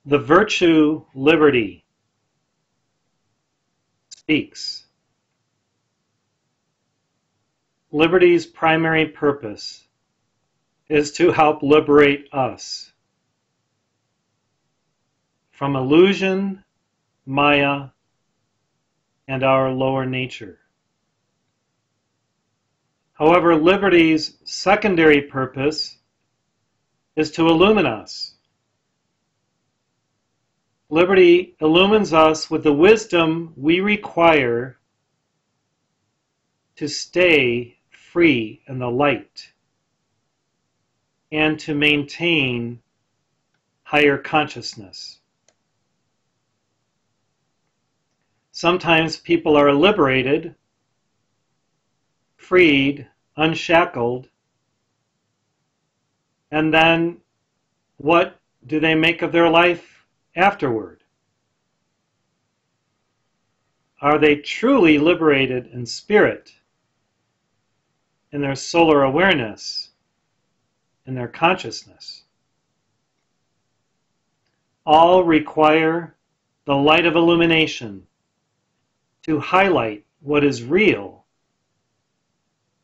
The virtue liberty speaks. Liberty's primary purpose is to help liberate us from illusion, Maya, and our lower nature. However, liberty's secondary purpose is to illumine us. Liberty illumines us with the wisdom we require to stay free in the light and to maintain higher consciousness. Sometimes people are liberated, freed, unshackled, and then what do they make of their life afterward? Are they truly liberated in spirit, in their solar awareness, in their consciousness? All require the light of illumination to highlight what is real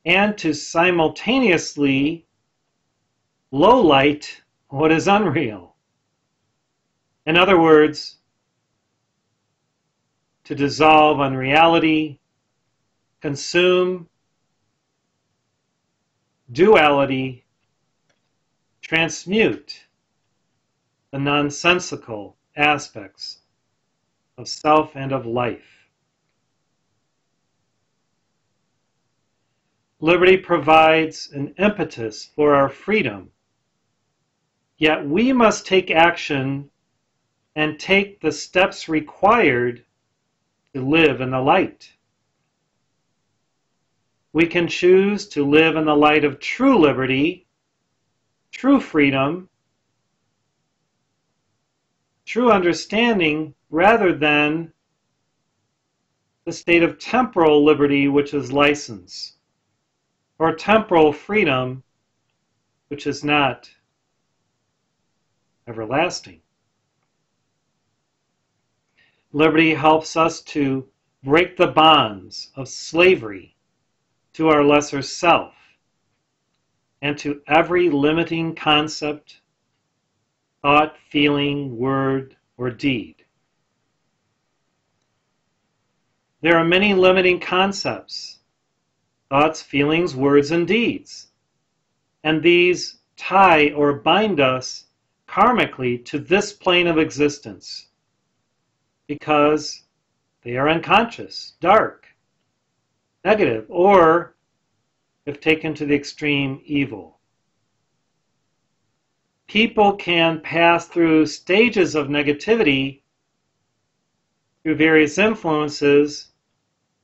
and to simultaneously low light what is unreal. In other words, to dissolve unreality, consume duality, transmute the nonsensical aspects of self and of life. Liberty provides an impetus for our freedom, yet we must take action and take the steps required to live in the light. We can choose to live in the light of true liberty, true freedom, true understanding, rather than the state of temporal liberty, which is license, or temporal freedom, which is not everlasting. Liberty helps us to break the bonds of slavery to our lesser self and to every limiting concept, thought, feeling, word, or deed. There are many limiting concepts, thoughts, feelings, words, and deeds, and these tie or bind us karmically to this plane of existence because they are unconscious, dark, negative, or, if taken to the extreme, evil. People can pass through stages of negativity through various influences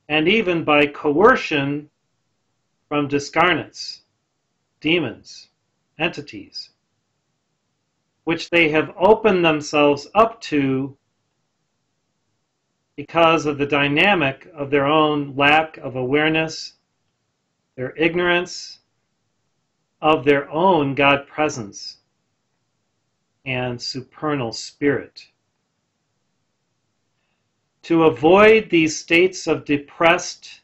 and even by coercion from discarnates, demons, entities, which they have opened themselves up to because of the dynamic of their own lack of awareness, their ignorance of their own God presence and supernal spirit. To avoid these states of depressed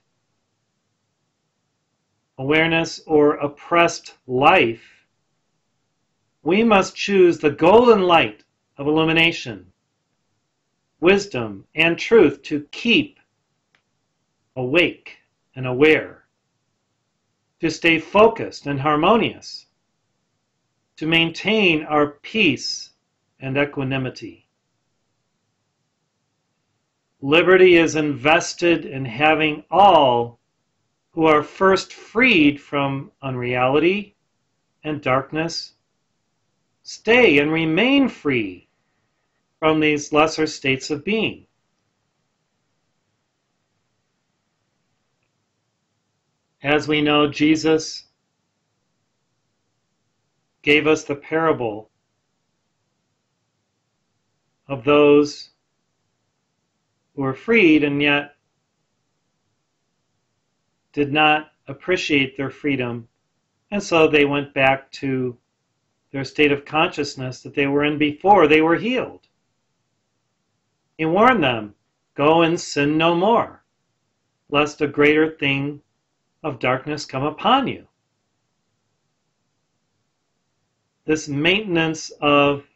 awareness or oppressed life, we must choose the golden light of illumination, wisdom, and truth to keep awake and aware, to stay focused and harmonious, to maintain our peace and equanimity. Liberty is invested in having all who are first freed from unreality and darkness stay and remain free from these lesser states of being. As we know, Jesus gave us the parable of those who were freed and yet did not appreciate their freedom, and so they went back to their state of consciousness that they were in before they were healed. He warned them, "Go and sin no more, lest a greater thing of darkness come upon you." This maintenance of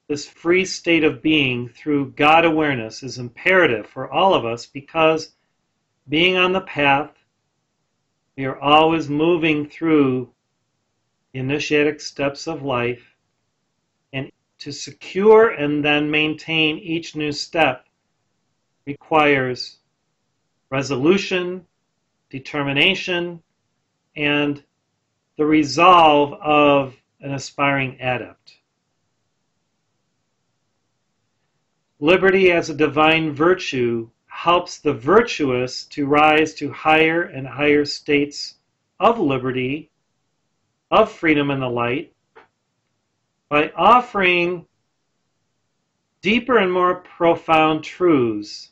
this free state of being through God awareness is imperative for all of us, because being on the path, we are always moving through the initiatic steps of life, and to secure and then maintain each new step requires resolution, determination, and the resolve of an aspiring adept. Liberty as a divine virtue helps the virtuous to rise to higher and higher states of liberty, of freedom and the light, by offering deeper and more profound truths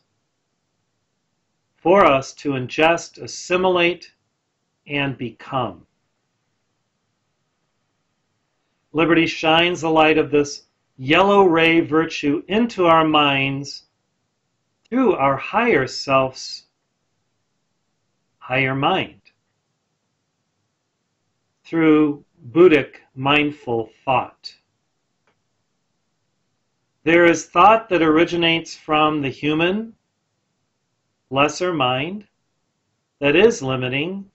for us to ingest, assimilate, and become. Liberty shines the light of this yellow ray virtue into our minds through our higher self's higher mind, through Buddhic mindful thought. There is thought that originates from the human, lesser mind that is limiting,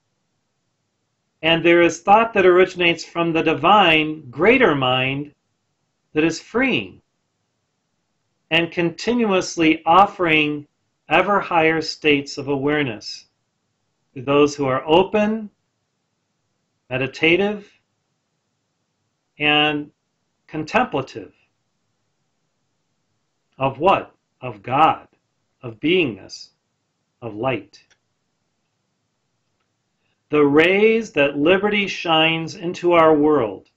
and there is thought that originates from the divine, greater mind that is freeing and continuously offering ever higher states of awareness to those who are open, meditative, and contemplative. Of what? Of God, of beingness, of light. The rays that liberty shines into our world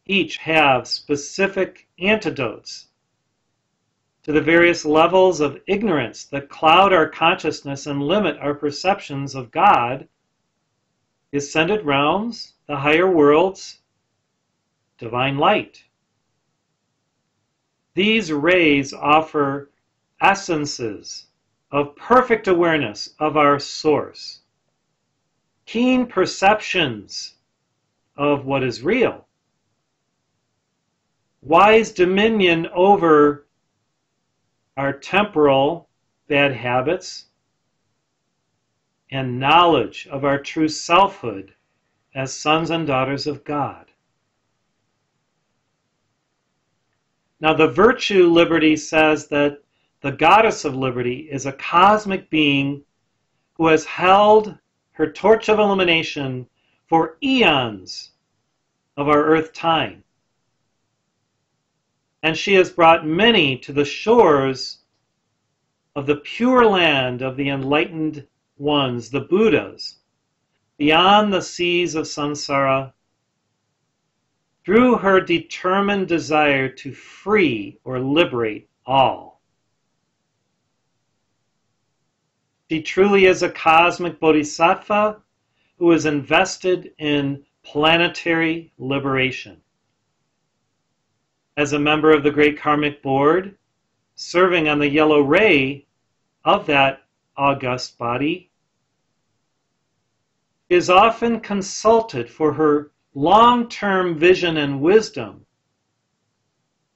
each have specific antidotes to the various levels of ignorance that cloud our consciousness and limit our perceptions of God, the ascended realms, the higher worlds, divine light. These rays offer essences of perfect awareness of our source, keen perceptions of what is real, wise dominion over our temporal bad habits, and knowledge of our true selfhood as sons and daughters of God. Now, the virtue liberty says that the goddess of liberty is a cosmic being who has held her torch of illumination for eons of our earth time. And she has brought many to the shores of the pure land of the enlightened ones, the Buddhas, beyond the seas of samsara, through her determined desire to free or liberate all. She truly is a cosmic bodhisattva who is invested in planetary liberation. As a member of the Great Karmic Board, serving on the yellow ray of that august body, is often consulted for her long-term vision and wisdom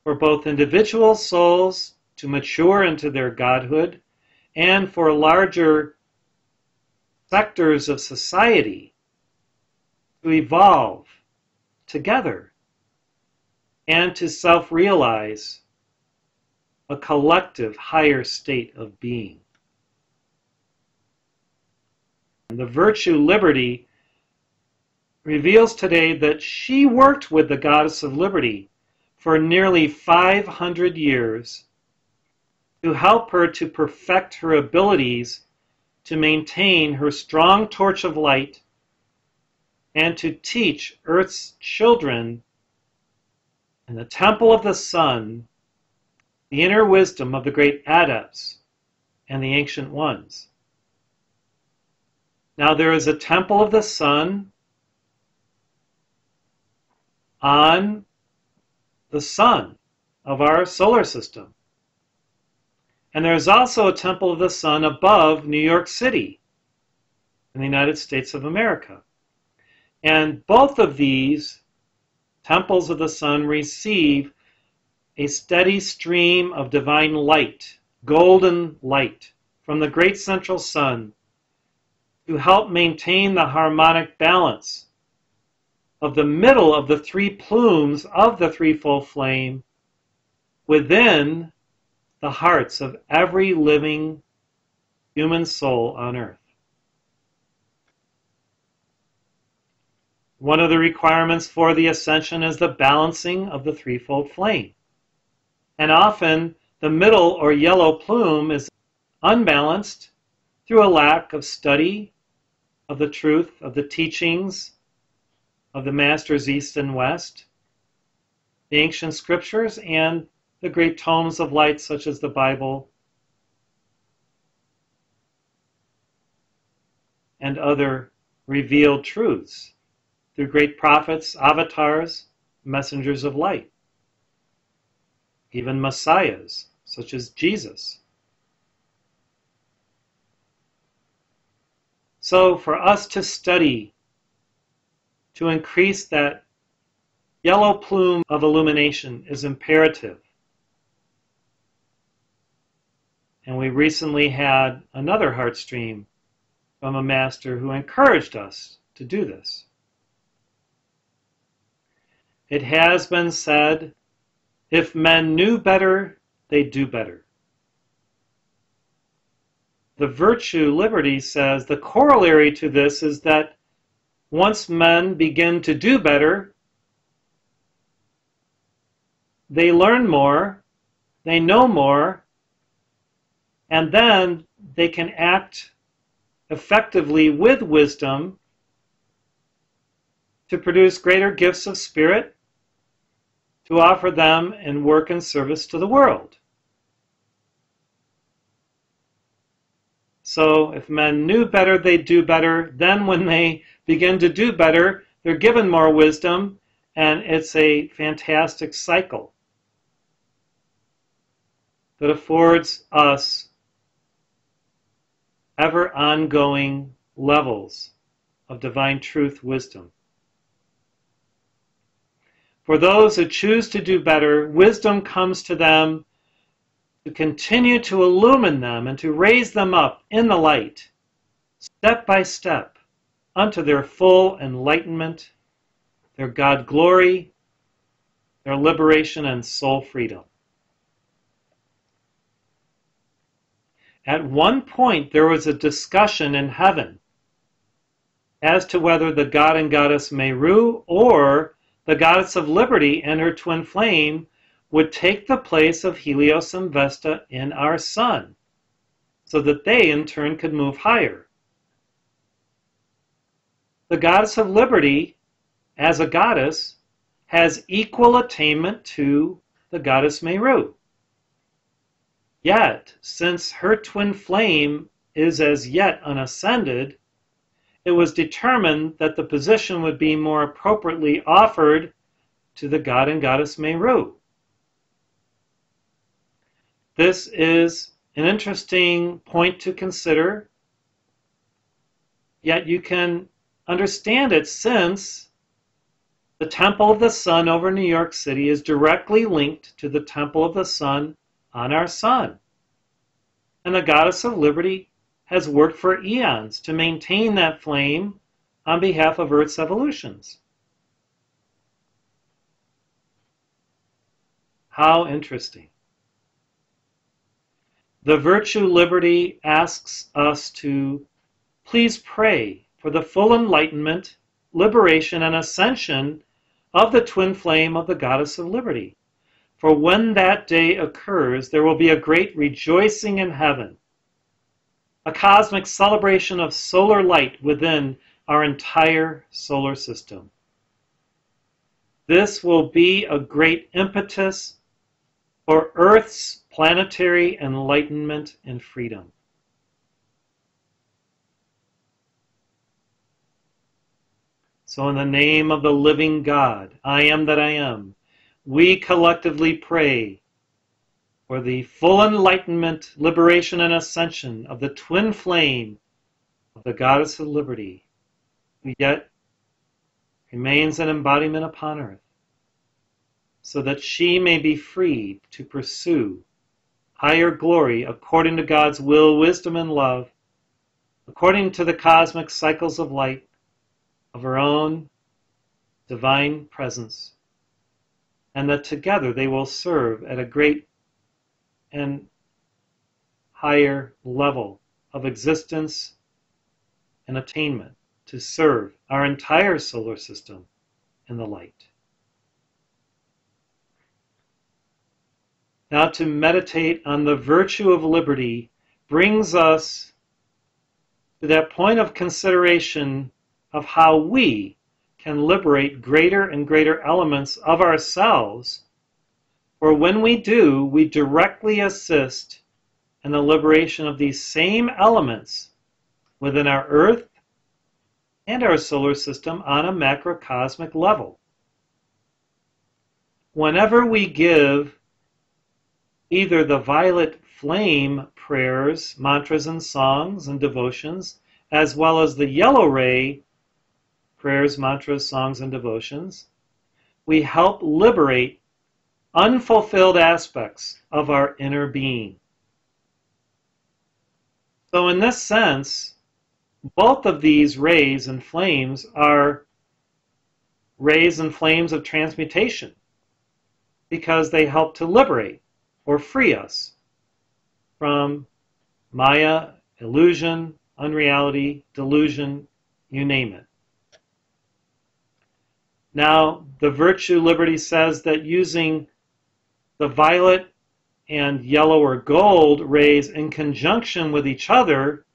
for both individual souls to mature into their godhood and for larger sectors of society to evolve together and to self-realize a collective higher state of being. And the virtue liberty reveals today that she worked with the goddess of liberty for nearly 500 years to help her to perfect her abilities to maintain her strong torch of light and to teach Earth's children in the temple of the sun the inner wisdom of the great adepts and the ancient ones. Now there is a temple of the sun on the sun of our solar system. And there's also a Temple of the Sun above New York City in the United States of America. And both of these temples of the sun receive a steady stream of divine light, golden light, from the great central sun to help maintain the harmonic balance of the middle of the three plumes of the threefold flame within the hearts of every living human soul on earth. One of the requirements for the ascension is the balancing of the threefold flame. And often the middle or yellow plume is unbalanced through a lack of study of the truth, of the teachings of the Masters East and West, the ancient scriptures, and the great tomes of light such as the Bible and other revealed truths through great prophets, avatars, messengers of light, even messiahs such as Jesus. So for us to study, to increase that yellow plume of illumination is imperative. And we recently had another heart stream from a master who encouraged us to do this. It has been said, if men knew better, they'd do better. The virtue liberty says the corollary to this is that once men begin to do better, they learn more, they know more, and then they can act effectively with wisdom to produce greater gifts of spirit, to offer them in work and service to the world. So if men knew better, they'd do better. Then when they begin to do better, they're given more wisdom, and it's a fantastic cycle that affords us ever ongoing levels of divine truth wisdom. For those who choose to do better, wisdom comes to them to continue to illumine them and to raise them up in the light, step by step, unto their full enlightenment, their God glory, their liberation and soul freedom. At one point, there was a discussion in heaven as to whether the God and Goddess Meru or the Goddess of Liberty and her twin flame would take the place of Helios and Vesta in our sun, so that they in turn could move higher. The Goddess of Liberty, as a goddess, has equal attainment to the Goddess Meru. Yet, since her twin flame is as yet unascended, it was determined that the position would be more appropriately offered to the God and Goddess Meru. This is an interesting point to consider, yet you can understand it since the Temple of the Sun over New York City is directly linked to the Temple of the Sun on our sun. And the Goddess of Liberty has worked for eons to maintain that flame on behalf of Earth's evolutions. How interesting. The Virtue Liberty asks us to please pray for the full enlightenment, liberation, and ascension of the twin flame of the Goddess of Liberty. For when that day occurs, there will be a great rejoicing in heaven, a cosmic celebration of solar light within our entire solar system. This will be a great impetus for Earth's planetary enlightenment and freedom. So in the name of the living God, I am that I am, we collectively pray for the full enlightenment, liberation, and ascension of the twin flame of the Goddess of Liberty, who yet remains an embodiment upon earth, so that she may be freed to pursue higher glory according to God's will, wisdom, and love, according to the cosmic cycles of light of her own divine presence, and that together they will serve at a great and higher level of existence and attainment to serve our entire solar system in the light. Now, to meditate on the virtue of liberty brings us to that point of consideration of how we can liberate greater and greater elements of ourselves. For when we do, we directly assist in the liberation of these same elements within our Earth and our solar system on a macrocosmic level. Whenever we give either the violet flame prayers, mantras, and songs and devotions, as well as the yellow ray prayers, mantras, songs, and devotions, we help liberate unfulfilled aspects of our inner being. So in this sense, both of these rays and flames are rays and flames of transmutation, because they help to liberate or free us from Maya, illusion, unreality, delusion, you name it. Now, the Virtue Liberty says that using the violet and yellow or gold rays in conjunction with each other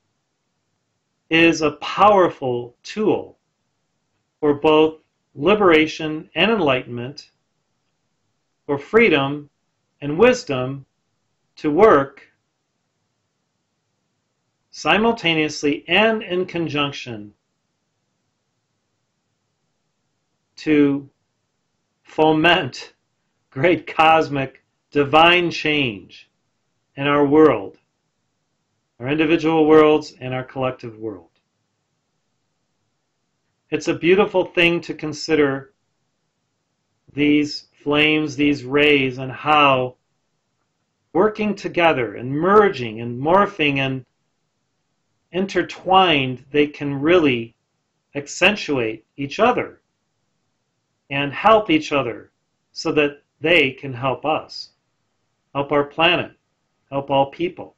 is a powerful tool for both liberation and enlightenment, for freedom and wisdom to work simultaneously and in conjunction to foment great cosmic divine change in our world, our individual worlds and our collective world. It's a beautiful thing to consider these flames, these rays, and how working together and merging and morphing and intertwined, they can really accentuate each other and help each other so that they can help us, help our planet, help all people.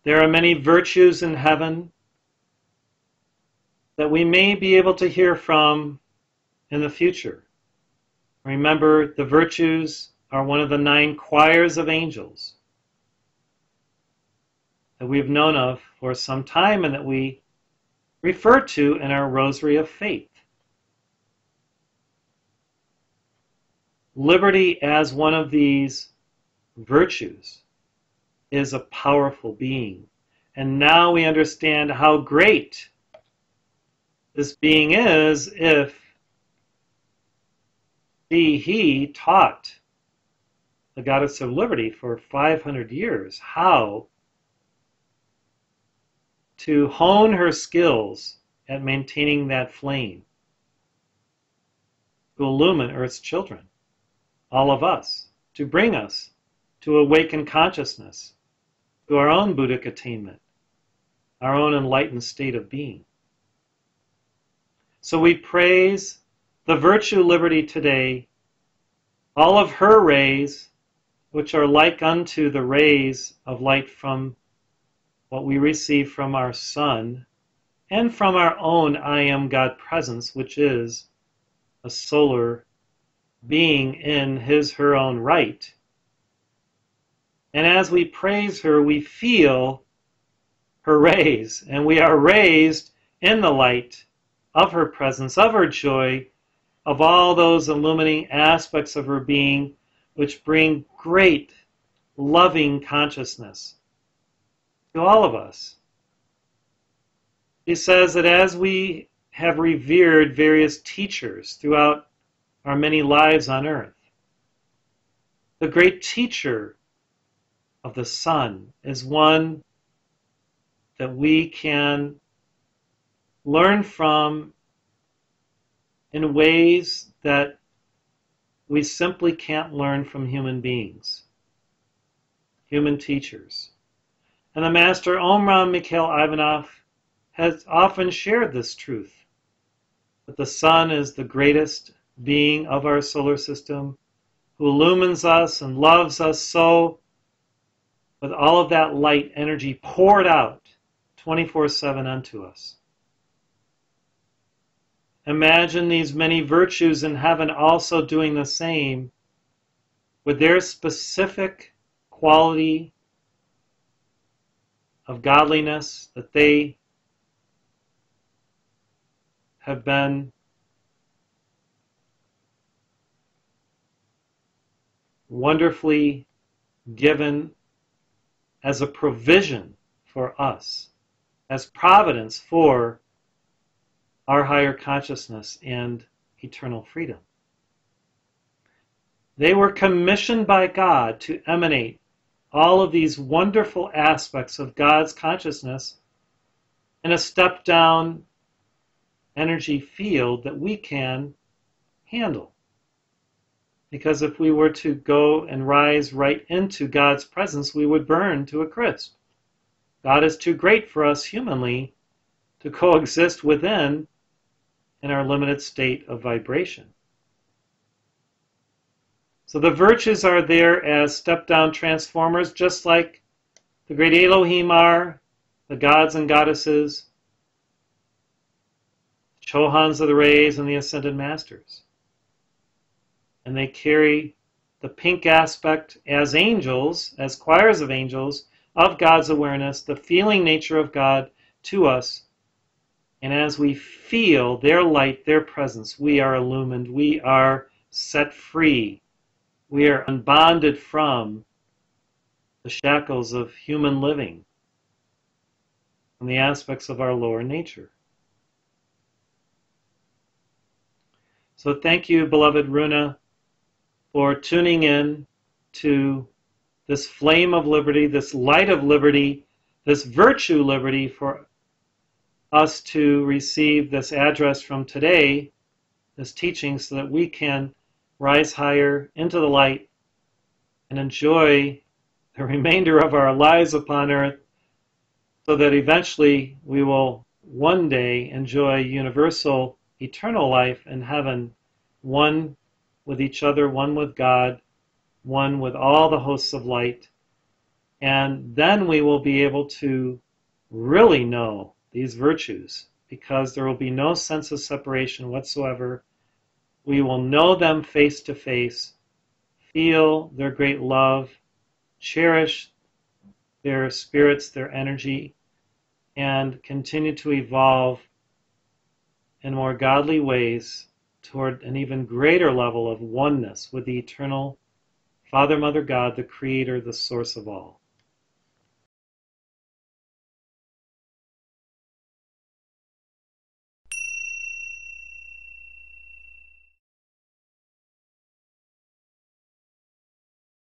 There are many virtues in heaven that we may be able to hear from in the future. Remember, the virtues are one of the 9 choirs of angels that we've known of for some time and that we refer to in our Rosary of Faith. Liberty as one of these virtues is a powerful being. And now we understand how great this being is if he taught the Goddess of Liberty for 500 years how to hone her skills at maintaining that flame, to illumine Earth's children, all of us, to bring us to awaken consciousness, to our own Buddhic attainment, our own enlightened state of being. So we praise the Virtue Liberty today, all of her rays, which are like unto the rays of light from what we receive from our sun, and from our own I Am God presence, which is a solar being in her own right. And as we praise her, we feel her rays, and we are raised in the light of her presence, of her joy, of all those illuminating aspects of her being, which bring great loving consciousness to all of us. He says that as we have revered various teachers throughout our many lives on earth. The great teacher of the Son is one that we can learn from in ways that we simply can't learn from human beings, human teachers. And the Master Omraam Mikhail Ivanov has often shared this truth, that the Sun is the greatest being of our solar system, who illumines us and loves us so, with all of that light energy poured out 24/7 unto us. Imagine these many virtues in heaven also doing the same with their specific quality of godliness that they have been wonderfully given as a provision for us, as providence for our higher consciousness and eternal freedom. They were commissioned by God to emanate all of these wonderful aspects of God's consciousness in a step-down energy field that we can handle. Because if we were to go and rise right into God's presence, we would burn to a crisp. God is too great for us humanly to coexist within in our limited state of vibration. So the virtues are there as step-down transformers, just like the great Elohim are, the gods and goddesses, Chohans of the rays, and the ascended masters. And they carry the pink aspect as angels, as choirs of angels, of God's awareness, the feeling nature of God to us. And as we feel their light, their presence, we are illumined, we are set free, we are unbonded from the shackles of human living and the aspects of our lower nature. So thank you, beloved Runa, for tuning in to this flame of liberty, this light of liberty, this virtue liberty for us to receive this address from today, this teaching, so that we can rise higher into the light and enjoy the remainder of our lives upon earth, so that eventually we will one day enjoy universal eternal life in heaven, one with each other, one with God, one with all the hosts of light. And then we will be able to really know these virtues, because there will be no sense of separation whatsoever. We will know them face to face, feel their great love, cherish their spirits, their energy, and continue to evolve in more godly ways toward an even greater level of oneness with the eternal Father, Mother, God, the Creator, the source of all.